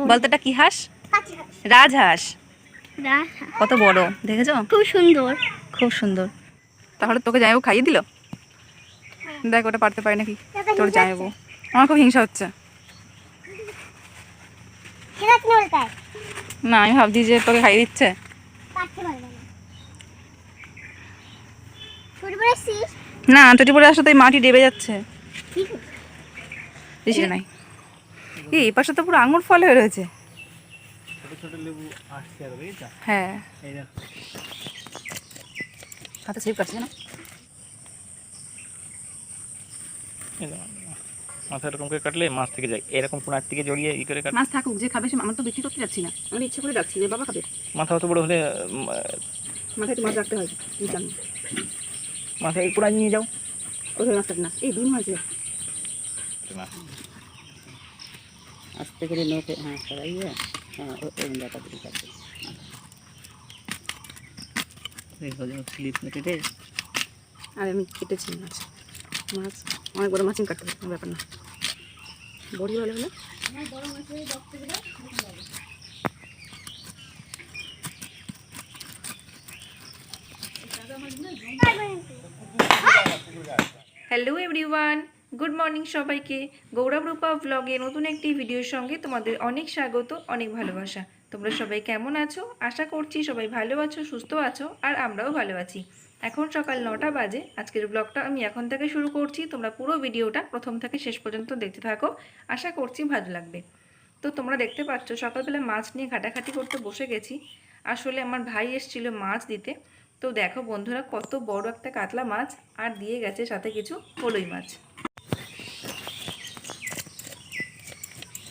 বলতো এটা কি হাঁস? রাজহাঁস। কত বড় দেখেছো? খুব সুন্দর, খুব সুন্দর। তাহলে তোকে জামাইবাবু খাইয়ে দিল? দেখ ওটা পারতে পারে নাকি তোর জামাইবাবু। আমার খুব হিংসা হচ্ছে। না আমি ভাবছি যে তোকে খাইয়ে দিচ্ছে। না টুটি পরে আসলে তাই মাটি ডেবে যাচ্ছে। বেশি নাই এই পাশে তো পুরো আঙুর ফল হয়ে রয়েছে। হ্যাঁ হাতে স্লিপ কাটছে না। মাথা এরকম করে কাটলে মাছ থেকে যায়, এরকম কোনার থেকে জড়িয়ে ই করে মাছ থাকুক, যে খাবে সে। আমার তো বিক্রি করতে যাচ্ছি না, আমি ইচ্ছে করে যাচ্ছি যে বাবা খাবে। মাথা অত বড় হলে মাথায় একটু মাছ রাখতে হয়, কি জানি। মাথায় কোনায় নিয়ে যাও। ওই মাছ না, এই ডিম হয়েছে। আস্তে করে নোটে হ্যাঁ সরাইয়ে হ্যাঁ ওই জায়গা দিয়ে কাটবে। স্লিপ কেটে আর আমি কেটেছি মাছ। মাছ অনেক বড় মাছ কাটতে হবে, কোনো ব্যাপার না। বড়ি ভালো হলে হ্যালো এভরিওয়ান, গুড মর্নিং সবাইকে। গৌরব রূপা ব্লগে নতুন একটি ভিডিওর সঙ্গে তোমাদের অনেক স্বাগত, অনেক ভালোবাসা। তোমরা সবাই কেমন আছো? আশা করছি সবাই ভালো আছো, সুস্থ আছো, আর আমরাও ভালো আছি। এখন সকাল 9টা বাজে। আজকের ব্লগটা আমি এখন থেকে শুরু করছি। তোমরা পুরো ভিডিওটা প্রথম থেকে শেষ পর্যন্ত দেখতে থাকো, আশা করছি ভালো লাগবে। তো তোমরা দেখতে পাচ্ছ সকালবেলা মাছ নিয়ে ঘাটাঘাটি করতে বসে গেছি। আসলে আমার ভাই এসেছিল মাছ দিতে। তো দেখো বন্ধুরা, কত বড় একটা কাতলা মাছ, আর দিয়ে গেছে সাথে কিছু কলই মাছ।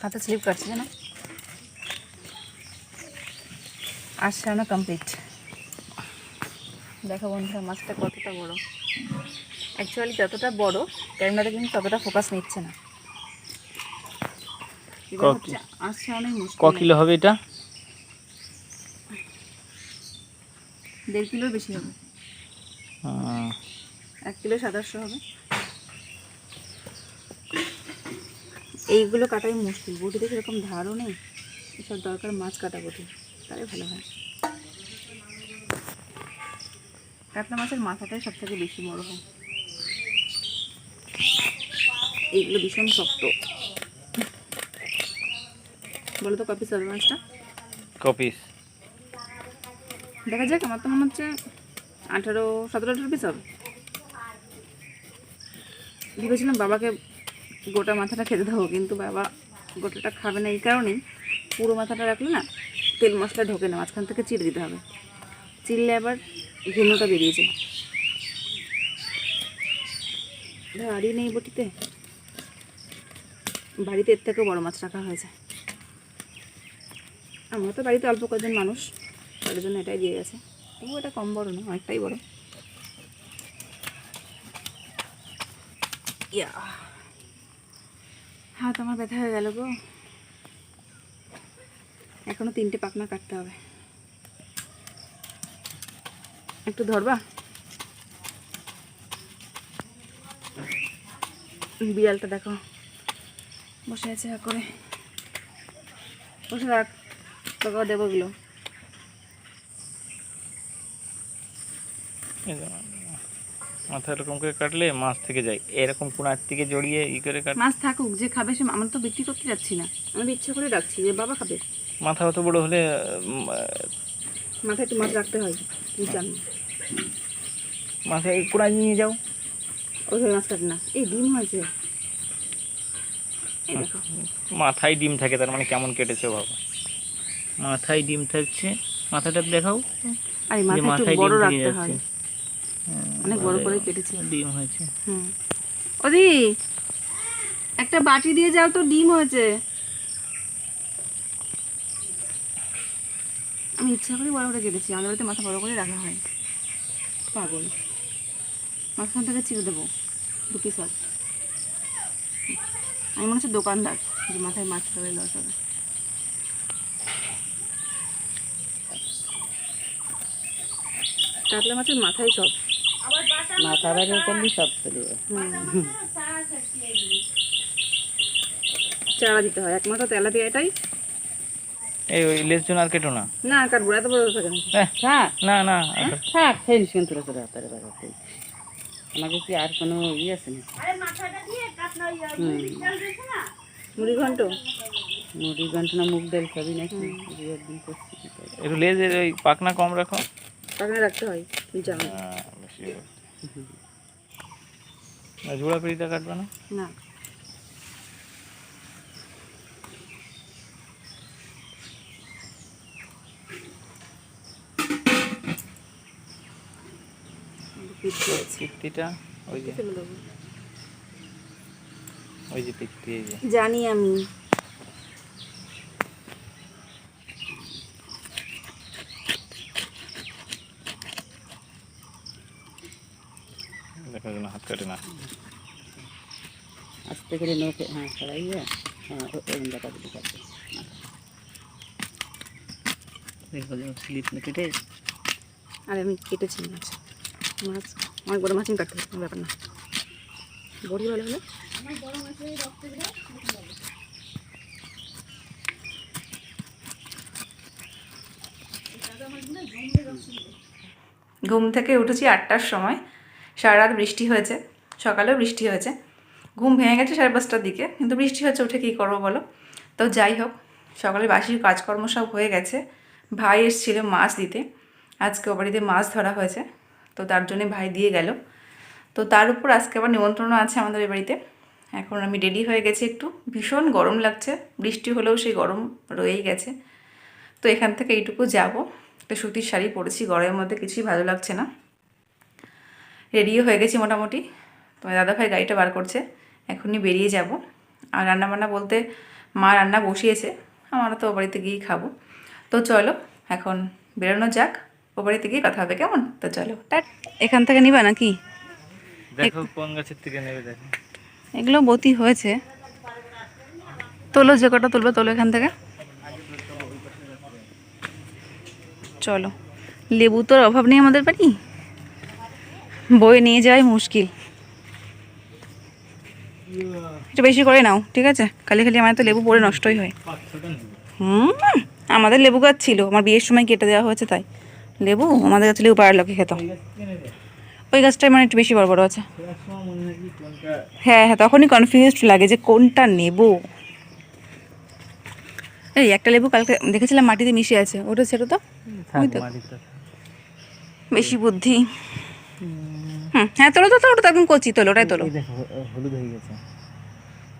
হাতে স্লিপ কাটছে না। আচ্ছা না কমপ্লিট। দেখো বন্ধুরা মাছটা কতটা বড়। অ্যাকচুয়ালি যতটা বড় ক্যামেরাতে কিন্তু ততটা ফোকাস নিচ্ছে না। আচ্ছা অনেক মুশকিল। ক কিলো হবে এটা? 1.5 কিলোর বেশি হবে। 1 কিলো 700 হবে। এইগুলো কাটাই মুশকিল, বটিতে সেরকম ধারও নেই। এসব দরকার মাছ কাটা বটি, তাহলে ভালো হয়। কাতলা মাছের মাথাটাই সব থেকে বেশি বড় হয়। এইগুলো ভীষণ শক্ত। বলো তো কপিস হবে মাছটা? কপিস দেখা যাক। আমার তো মনে হচ্ছে 17-18 পিস হবে। ভেবেছিলাম বাবাকে গোটা মাথাটা খেতে দেবো, কিন্তু বাবা গোটাটা খাবে না। এই কারণেই পুরো মাথাটা রাখলে না তেল মশলা ঢোকে না, মাঝখান থেকে চিড়ে দিতে হবে। চিড়লে আবার ঘেন্নটা বেরিয়েছে। আড়ি নেই বটিতে, বাড়িতে এর থেকেও বড় মাছ রাখা হয়েছে। আমরা তো বাড়িতে অল্প কজন মানুষ, তার জন্য এটাই দিয়ে গেছে। তবুও এটা কম বড় না, অনেকটাই বড়। ইয়া হাত আমার ব্যথা হয়ে গেল গো। এখনো 3টে পাখনা কাটতে হবে। একটু ধরবা? বিড়ালটা দেখো বসে আছে করে। বসে রাখ, তোকে দেবো গুলো। মাথা এরকম করে কাটলে মাছ থেকে যায়, এরকম কোনার থেকে জড়িয়ে ই করে কাট। মাছ থাকুক, যে খাবে সে। আমার তো বিক্রি করতে যাচ্ছি না, আমি ইচ্ছা করে রাখছি যে বাবা খাবে। মাথা অত বড় হলে মাথায় একটু মাছ রাখতে হয়, কি জানি। মাথায় কোনায় নিয়ে যাও। ওইভাবে মাছ কাটে না। এই ডিম হয়েছে, এই দেখো। মাথায় ডিম থাকে, তার মানে কেমন কেটেছে বাবা। মাথায় ডিম থাকছে, মাথাটা দেখাও। আর যে মাথা একটু মাথায় বড় ডিম থেকে রাখতে হয়, যাচ্ছে। অনেক বড় করে কেটেছে। ডিম হয়েছে। ওদি একটা বাটি দিয়ে যাও তো, ডিম হয়েছে। আমি ইচ্ছা করে বড় করে কেটেছি, আমাদের বাড়িতে মাথা বড় করে রাখা হয়। পাগল। মাঝখান থেকে ছিঁড়ে দেবো 2 পিস। আমি মনে হচ্ছে দোকানদার, যে মাথায় মাছ খাবে লস হবে। কাতলা মাছের মাথায় সব, মাথা বেড়ে করলে সব চলে যায়। চারা দিতে হয় একমাত্র তেলা দিয়ে। এটাই এই ওই লেজ জন্য আর কেটো না। না কাটবো এত বড় থাকে না। হ্যাঁ, থাক না না থাক খেয়ে কেন তোরা তোরা হাতের বাড়াতে আমাকে কি আর কোনো ইয়ে আছে না? মুড়ি ঘন্ট মুড়ি ঘন্ট না মুগ ডাল খাবি নাকি? একদিন করছি একটু লেজের ওই পাখনা কম রাখো। পাকনে রাখতে হয় জানো বেশি ঝোড়া পিড়িটা কাটবে না। না পিত্তিটা ওই যে ওই যে পিত্তি এই যে জানি আমি দেখার জন্য হাত কাটে না। আস্তে করে নখে হ্যাঁ সরাইয়া হ্যাঁ ওরকম দেখা দিতে পারবে স্লিপ না কেটে। আর আমি কেটেছি মাছ মাছ অনেক বড় মাছ আমি কাটতে কোনো ব্যাপার না বড়ি ভালো হলে ঘুম থেকে উঠেছি 8টার সময়। সারা রাত বৃষ্টি হয়েছে, সকালেও বৃষ্টি হয়েছে। ঘুম ভেঙে গেছে 5:30টার দিকে, কিন্তু বৃষ্টি হচ্ছে, উঠে কী করবো বলো। তো যাই হোক, সকালে বাসির কাজকর্ম সব হয়ে গেছে। ভাই এসেছিল মাছ দিতে, আজকে ও বাড়িতে মাছ ধরা হয়েছে, তো তার জন্যে ভাই দিয়ে গেল। তো তার উপর আজকে আবার নিমন্ত্রণও আছে আমাদের এই বাড়িতে। এখন আমি রেডি হয়ে গেছি, একটু ভীষণ গরম লাগছে, বৃষ্টি হলেও সেই গরম রয়েই গেছে। তো এখান থেকে এইটুকু যাব। একটা সুতির শাড়ি পরেছি, গরমের মধ্যে কিছুই ভালো লাগছে না। রেডিও হয়ে গেছি মোটামুটি। তোমার দাদাভাই গাড়িটা বার করছে, এখনই বেরিয়ে যাব। আর রান্নাবান্না বলতে মা রান্না বসিয়েছে, আমরা তো ও বাড়িতে গিয়েই খাবো। তো চলো এখন বেরোনো যাক, ও বাড়িতে গিয়ে কথা হবে, কেমন? তো চলো টাট। এখান থেকে নিবা নাকি? দেখো কোন গাছের থেকে নেবে দেখো। এগুলো বতি হয়েছে, তোলো যে কটা তুলবে তোলো এখান থেকে। চলো, লেবু তোর অভাব নেই আমাদের বাড়ি, বয়ে নিয়ে যাওয়াই মুশকিল। একটু বেশি করে নাও, ঠিক আছে? খালি খালি আমার তো লেবু পড়ে নষ্টই হয়। আমাদের লেবু গাছ ছিল, আমার বিয়ের সময় কেটে দেওয়া হয়েছে, তাই লেবু আমাদের গাছে লেবু পাড়ার লোকে খেত। ওই গাছটাই মানে একটু বেশি বড় বড় আছে। হ্যাঁ হ্যাঁ, তখনই কনফিউজড লাগে যে কোনটা নেব। এই একটা লেবু কালকে দেখেছিলাম মাটিতে মিশে আছে, ওটা ছেড়ে তো। ওই তো বেশি বুদ্ধি। হ্যাঁ তোলো তো, ওটা তো একদম কচি, তোলো ওটাই তোলো। হলুদ হয়ে গেছে,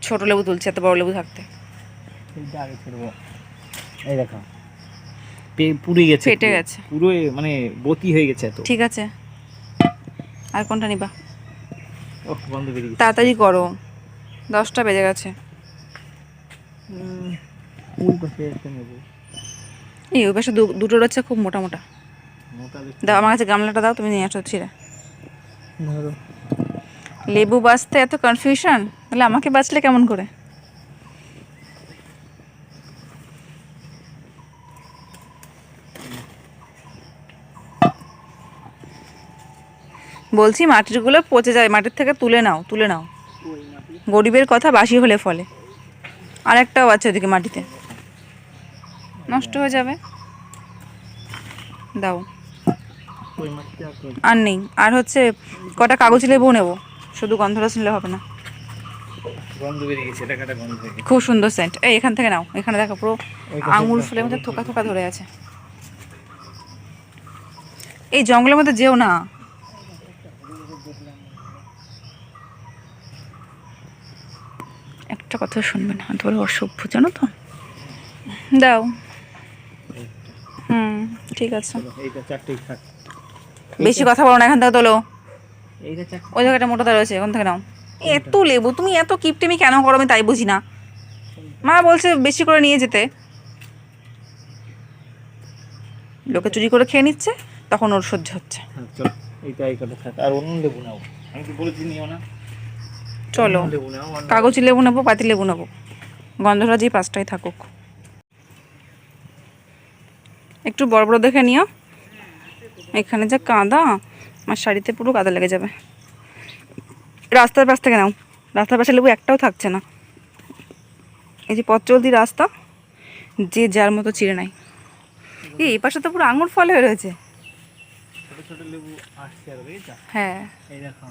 ছোট লেবু তুলছে, এত বড় লেবু থাকতে। এই দেখো পুড়ে গেছে, ফেটে গেছে পুরো, মানে বতি হয়ে গেছে এত। ঠিক আছে, আর কোনটা নিবা? ওহ বন্ধ বেরিয়ে গেছে। তাড়াতাড়ি করো, 10টা বেজে গেছে। কোন পাশে একটা নেব? এই ওই পাশে দুটো রয়েছে খুব মোটা মোটা। দাও আমার কাছে গামলাটা দাও, তুমি নিয়ে আসো ছিঁড়ে। ধরো লেবু বাছতে এত কনফিউশন, তাহলে আমাকে বাঁচলে কেমন করে? বলছি মাটিরগুলো পচে যায়, মাটির থেকে তুলে নাও, তুলে নাও। গরিবের কথা বাসি হলে ফলে। আর একটাও আছে ওদিকে মাটিতে, নষ্ট হয়ে যাবে। দাও। আর নেই, আর হচ্ছে কটা কাগজি লেবু নেবো, শুধু গন্ধরস নিলে হবে না। গন্ধ বেরিয়ে গেছে, এটা কাটা গন্ধ থেকে। খুব সুন্দর সেন্ট। এই এখান থেকে নাও, এখানে দেখো পুরো আঙুর ফুলের মধ্যে থোকা থোকা ধরে আছে। এই জঙ্গলের মধ্যে যেও না। একটা কথা শুনবে না, ধরো অসভ্য, জানো তো। দাও। ঠিক আছে, এইটা চারটেই থাক। বেশি কথা বলো না, এখান থেকে তোলো। এইটা চারটে। ওই জায়গাটা মোটা রয়েছে, ওখান থেকে নাও। এত লেবু, তুমি এত কিপটেমি কেন করো আমি তাই বুঝি না। মা বলছে বেশি করে নিয়ে যেতে, লোকে চুরি করে খেয়ে নিচ্ছে, তখন ওর সহ্য হচ্ছে। চলো এইটা এই কাটা থাক, আর অন্য লেবু নাও। আমি তো বলেছি নিও না। চলো, লেবু নাও, কাগজি লেবু নেবো, পাতি লেবু নেবো, গন্ধরাজ এই 5টাই থাকুক। একটু বড় বড় দেখে নিও, এখানে যে কাদা, আমার শাড়িতে পুরো কাদা লেগে যাবে। রাস্তার পাশ থেকে নাও, রাস্তার পাশে লেবু একটাও থাকছে না। এই যে পথ চলতি রাস্তা, যে যার মতো চিড়ে নাই। এই পাশে তো পুরো আঙুর ফল হয়ে রয়েছে। ছোট ছোট লেবু আসছে আর বুঝছো? হ্যাঁ এই দেখো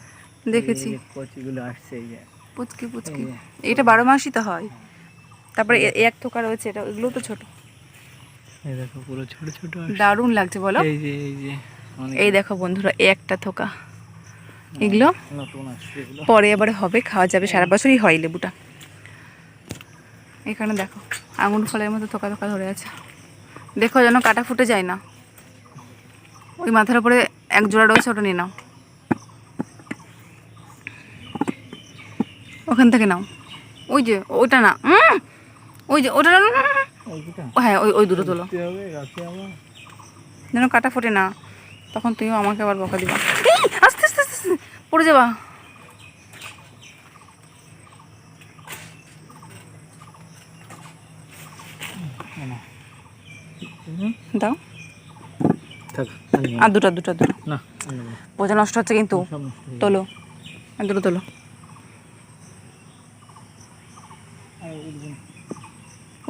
দেখেছি, এই যে কচিগুলো আসছে এই যে। পুচকি পুচকি। এই যে। এটা 12 মাসই তো হয়। তারপরে এক থোকা রয়েছে, এটা এগুলো তো ছোট। এই দেখো পুরো ছোট ছোট আসছে। দারুণ লাগছে বলো। এই যে অনেক এই দেখো বন্ধুরা, এই একটা থোকা, এগুলো নতুন আসছে এগুলো। পরে আবার হবে, খাওয়া যাবে, সারা বছরই হয় লেবুটা। এখানে দেখো আঙুর ফলের মতো থোকা থোকা ধরে আছে। দেখো যেন কাটা ফুটে যায় না। ওই মাথার উপরে এক জোড়া রয়েছে, ওটা নিয়ে নাও, ওখান থেকে নাও। ওই যে ওটা না, ওই যে ওটা না, হ্যাঁ ওই ওই দুটো তোলো, যেন কাটা ফোটে না, তখন তুমিও আমাকে আবার বকা দিবা। আস্তে আস্তে আস্তে আস্তে, পড়ে যাবা। দাও থাক আর দুটো দুটো দুটো, না বোঝা নষ্ট হচ্ছে কিন্তু। সব নষ্ট হয়ে তোলো আর দুটো তোলো।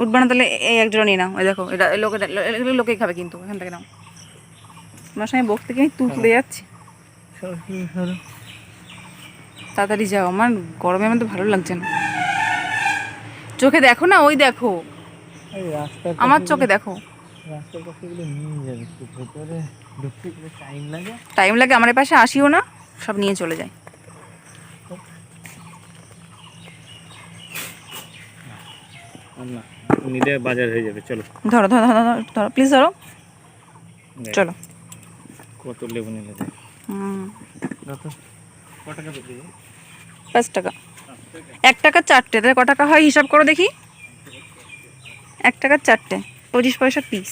উঠবে না তাহলে এই এক জোড়া নিয়ে নাও। ওই দেখো এটা লোকে, এগুলো লোকেই খাবে কিন্তু, এখান থেকে নাও। তোমার সঙ্গে বকতে গিয়ে তুলে যাচ্ছি। তাড়াতাড়ি যাও, আমার গরমে আমার তো ভালো লাগছে না। চোখে দেখো না, ওই দেখো আমার চোখে দেখো। রাস্তার পাশে এগুলো নিয়ে যাবে, একটু ভেতরে ঢুকতে গেলে টাইম লাগে। টাইম লাগে, আমার পাশে আসিও না, সব নিয়ে চলে যায়। না নিলে বাজার হয়ে যাবে। চলো ধরো ধরো ধরো ধরো ধরো, প্লিজ ধরো, চলো। কত লেবু নিলে দেখ। কত টাকা বিক্রি? 5 টাকা। 1 টাকা 4টে, তাহলে ক টাকা হয় হিসাব করো দেখি। 1 টাকার 4টে, 25 পয়সা পিস।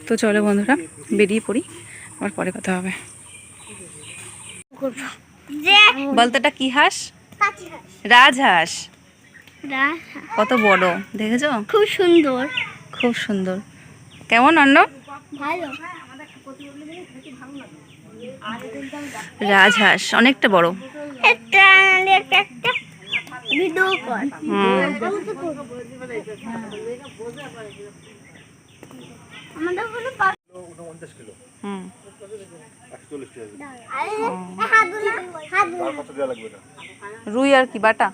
তো চলো বন্ধুরা, বেরিয়ে পড়ি, আবার পরে কথা হবে। বলতো এটা কি হাঁস? রাজহাঁস। কত বড় দেখেছো? খুব সুন্দর। খুব সুন্দর। কেমন অন্য? ভালো। রাজহাঁস অনেকটা বড়। একটা একটা ভিডিও কর। আমাদের কোনো হুম। রুই আর কি বাটা?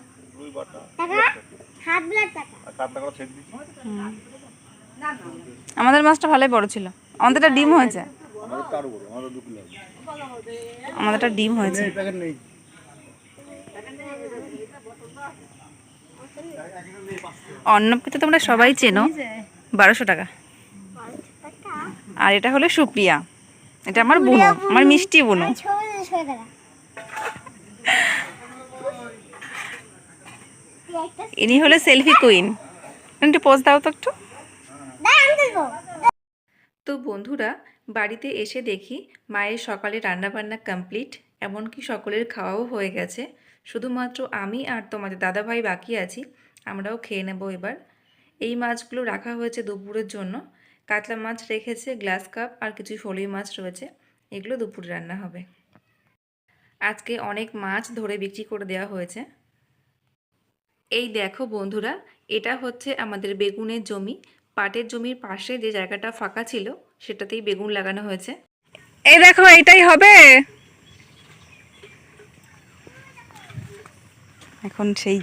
আমাদের মাছটা ভালোই বড় ছিল। আমাদেরটা ডিম হয়েছে, আমাদেরটা ডিম হয়েছে। অর্ণবকে তো তোমরা সবাই চেনো, 1200 টাকা। আর এটা হলো সুপ্রিয়া, এটা আমার বোনো, আমার মিষ্টি বোনো। ইনি হলো সেলফি কুইন। একটু পোজ দাও তো একটু। তো বন্ধুরা, বাড়িতে এসে দেখি মায়ের সকালে রান্নাবান্না কমপ্লিট, এমনকি সকলের খাওয়াও হয়ে গেছে। শুধুমাত্র আমি আর তোমাদের দাদাভাই বাকি আছি, আমরাও খেয়ে নেব এবার। এই মাছগুলো রাখা হয়েছে দুপুরের জন্য। কাতলা মাছ রেখেছে, গ্লাস কাপ আর কিছু ফলুই মাছ রয়েছে, এগুলো দুপুরে রান্না হবে। আজকে অনেক মাছ ধরে বিক্রি করে দেওয়া হয়েছে। এই দেখো বন্ধুরা, এটা হচ্ছে আমাদের বেগুনের জমি। পাটের জমির পাশে যে জায়গাটা ফাঁকা ছিল সেটাতেই বেগুন লাগানো হয়েছে। এই দেখো এইটাই হবে। এখন সেই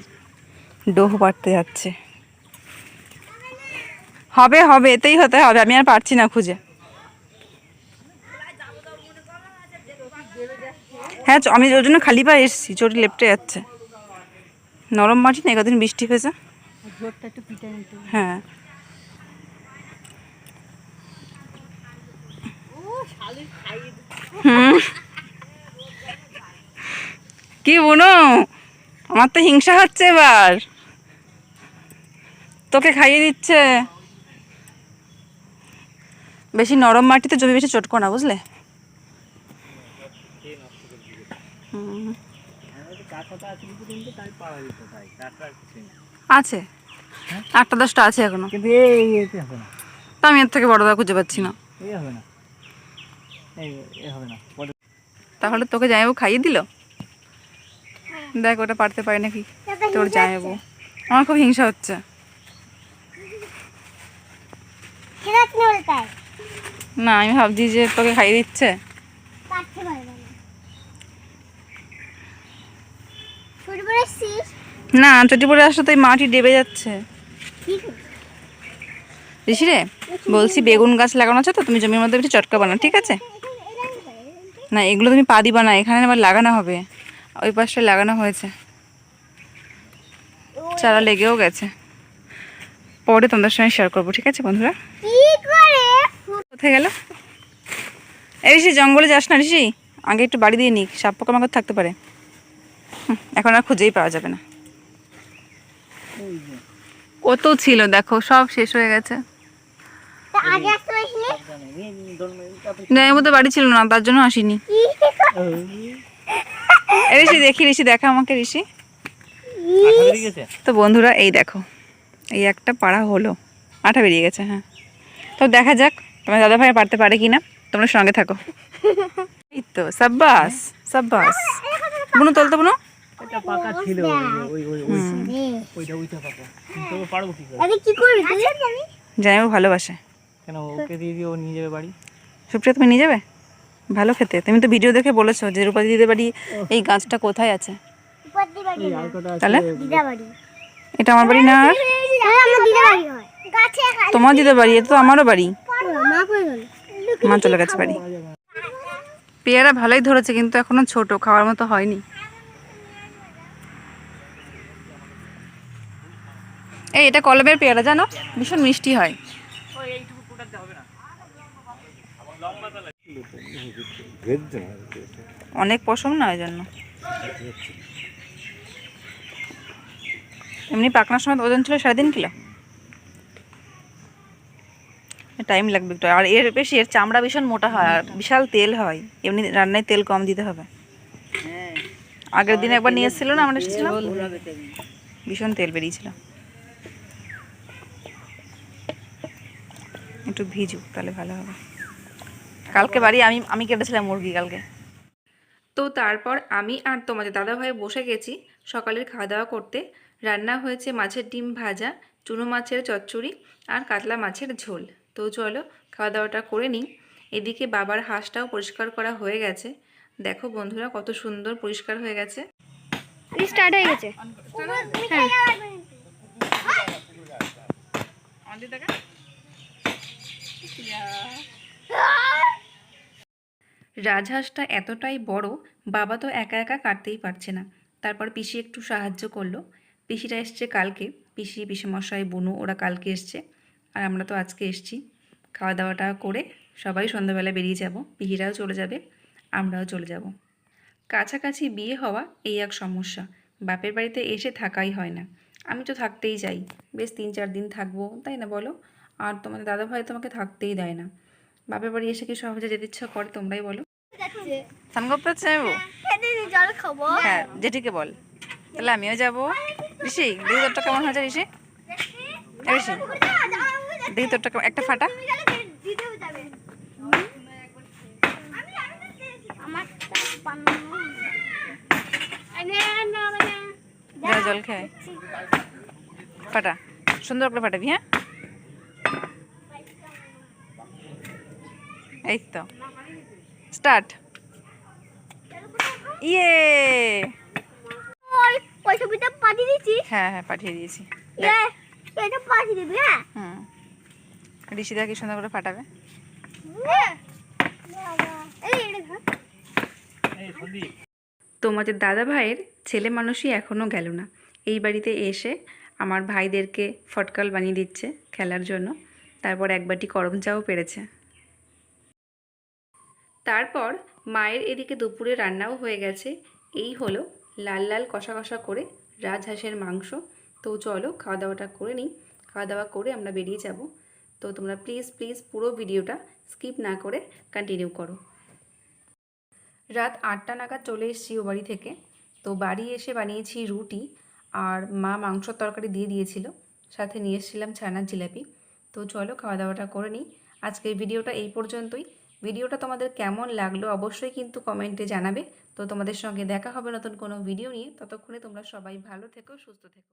ডোহ পাড়তে যাচ্ছে। হবে হবে, এতেই হতে হবে, আমি আর পারছি না খুঁজে। হ্যাঁ আমি ওই জন্য খালি পায়ে এসেছি, চটি লেপটে যাচ্ছে। নরম মাটি না, কদিন বৃষ্টি হয়েছে। হ্যাঁ কি বোনো, আমার তো হিংসা হচ্ছে এবার, তোকে খাইয়ে দিচ্ছে। বেশি নরম মাটিতে জমি বেশি চটকো না, বুঝলে? আছে 8টা 10টা আছে এখনো, তা আমি এর থেকে বড় দা খুঁজে পাচ্ছি না। তাহলে তোকে জামাইবাবু খাইয়ে দিল? দেখ ওটা পারতে পারে নাকি তোর জামাইবাবু। আমার খুব হিংসা হচ্ছে। কেরাত নিয়ে বলতাই না আমি ভাবছি যে তোকে খাইয়ে দিচ্ছে। কাটতে পারবে না ফুটবল এসছিস না চটি পরে আসলে তো এই মাটি ডেবে যাচ্ছে। ঠিক ঋষি রে বলছি বেগুন গাছ লাগানো আছে তো, তুমি জমির মধ্যে একটু চটকা বানাও, ঠিক আছে? না এগুলো তুমি পা দিবা না, এখানে আবার লাগানো হবে। ওই পাশটা লাগানো হয়েছে, চারা লেগেও গেছে। পরে তোমাদের সঙ্গে শেয়ার করবো, ঠিক আছে বন্ধুরা? কি করে কোথায় গেল? এই ঋষি জঙ্গলে যাস না ঋষি, আগে একটু বাড়ি দিয়ে নিক, সাপ পোকামাকড় থাকতে পারে। এখন আর খুঁজেই পাওয়া যাবে না। কত ছিল দেখো, সব শেষ হয়ে গেছে। তা আগে আসতে পারিসনি না এর মধ্যে বাড়ি ছিল না, তার জন্য আসিনি। এই ঋষি দেখি, ঋষি দেখা আমাকে ঋষি। আঠা বেরিয়ে গেছে? তো বন্ধুরা এই দেখো, এই একটা পাড়া হলো, আঠা বেরিয়ে গেছে। হ্যাঁ তো দেখা যাক তোমার দাদা ভাই পারতে পারে কিনা, তোমরা সঙ্গে থাকো। এই তো সাব্বাস সাব্বাস। বুনু তোলতে বুনু। এটা পাকা ছিল, ওই ওই ওই ওইটা ওইটা পাকা। তবে পারবো কি করে? আরে কি করবি তুই জামাইবাবু ভালোবাসে। কেন ওকে দিয়ে দিয়ে ও নিয়ে যাবে বাড়ি? সুপ্রিয়া তুমি নিয়ে যাবে? ভালো খেতে, তুমি তো ভিডিও দেখে বলেছো যে রূপাদি দিদির বাড়ি এই গাছটা কোথায় আছে। উপর দি বাড়ি এই না আলকাটা তাহলে দিদা বাড়ি এটা আমার বাড়ি না, আর আমার দিদা বাড়ি হয় গাছে খালি তোমার দিদির বাড়ি, এটা তো আমারও বাড়ি। মা কই গেল মা চলে গেছে বাড়ি। পেয়ারা ভালোই ধরেছে কিন্তু এখনো ছোট, খাওয়ার মতো হয়নি। এই এটা কলমের পেয়ারা জানো, ভীষণ মিষ্টি হয়। অনেক পশম না ওই জন্য। এমনি পাকনার সময় ওজন ছিল 3.5 কিলো। টাইম লাগবে একটু, আর এর বেশি এর চামড়া ভীষণ মোটা হয় আর বিশাল তেল হয়, এমনি রান্নায় তেল কম দিতে হবে। আগের দিন একবার নিয়ে এসেছিল না, আমরা এসেছিলাম, ভীষণ তেল বেরিয়েছিল। একটু ভিজুক তাহলে ভালো হবে। কালকে বাড়ি আমি কেটেছিলাম মুরগি কালকে। তো তারপর আমি আর তোমাদের দাদাভাই বসে গেছি সকালের খাওয়া দাওয়া করতে। রান্না হয়েছে মাছের ডিম ভাজা, চুনো মাছের চচ্চড়ি আর কাতলা মাছের ঝোল। তো চলো খাওয়া দাওয়াটা করে নিই। এদিকে বাবার হাঁসটাও পরিষ্কার করা হয়ে গেছে। দেখো বন্ধুরা কত সুন্দর পরিষ্কার হয়ে গেছে। স্টার্ট হয়ে গেছে হ্যাঁ রাজহাঁসটা এতটাই বড়, বাবা তো একা একা কাটতেই পারছে না। তারপর পিসি একটু সাহায্য করলো। পিসিটা এসছে কালকে, পিসিমশাই বুনু ওরা কালকে এসছে, আর আমরা তো আজকে এসছি। খাওয়া দাওয়াটা করে সবাই সন্ধ্যাবেলা বেরিয়ে যাব, পিসিরাও চলে যাবে, আমরাও চলে যাব। কাছাকাছি বিয়ে হওয়া এই এক সমস্যা, বাপের বাড়িতে এসে থাকাই হয় না। আমি তো থাকতেই চাই, বেশ 3-4 দিন থাকবো, তাই না বলো? আর তোমাদের দাদাভাই তোমাকে থাকতেই দেয় না। বাপের বাড়ি এসে কি সহজে যেতে ইচ্ছা করে, তোমরাই বলো। স্নান করতে হচ্ছে যাবো? জল খাবো হ্যাঁ জেঠিকে বল, তাহলে আমিও যাবো। ঋষি দেখি তোরটা কেমন হয়েছে ঋষি? ঋষি দেখি তোরটা একটা ফাটা। যা জল খেয়ে ফাটা, সুন্দর করে ফাটাবি। হ্যাঁ এই তো স্টার্ট। ইয়ে ওই ছবিটা পাঠিয়ে দিচ্ছিস হ্যাঁ হ্যাঁ পাঠিয়ে দিয়েছি। এটা পাঠিয়ে দিবি হ্যাঁ হুম ঋষিদা কি সুন্দর করে ফাটাবে। তোমাদের দাদা ভাইয়ের ছেলে মানুষই এখনও গেল না। এই বাড়িতে এসে আমার ভাইদেরকে ফটকাল বানিয়ে দিচ্ছে খেলার জন্য। তারপর এক বাটি গরম চাও পেরেছে। তারপর মায়ের এদিকে দুপুরে রান্নাও হয়ে গেছে। এই হলো লাল লাল কষা কষা করে রাজহাঁসের মাংস। তো চলো খাওয়া দাওয়াটা করে নিই, খাওয়া দাওয়া করে আমরা বেরিয়ে যাব। তো তোমরা প্লিজ প্লিজ পুরো ভিডিওটা স্কিপ না করে কন্টিনিউ করো। রাত 8টা নাগাদ চলে এসেছি ও বাড়ি থেকে। তো বাড়ি এসে বানিয়েছি রুটি, আর মা মাংসর তরকারি দিয়ে দিয়েছিল, সাথে নিয়ে এসেছিলাম ছানার জিলাপি। তো চলো খাওয়া দাওয়াটা করে নিই। আজকের ভিডিওটা এই পর্যন্তই। ভিডিওটা তোমাদের কেমন লাগলো অবশ্যই কিন্তু কমেন্টে জানাবে। তো তোমাদের সঙ্গে দেখা হবে নতুন কোনো ভিডিও নিয়ে। ততক্ষণে তোমরা সবাই ভালো থেকো, সুস্থ থেকো।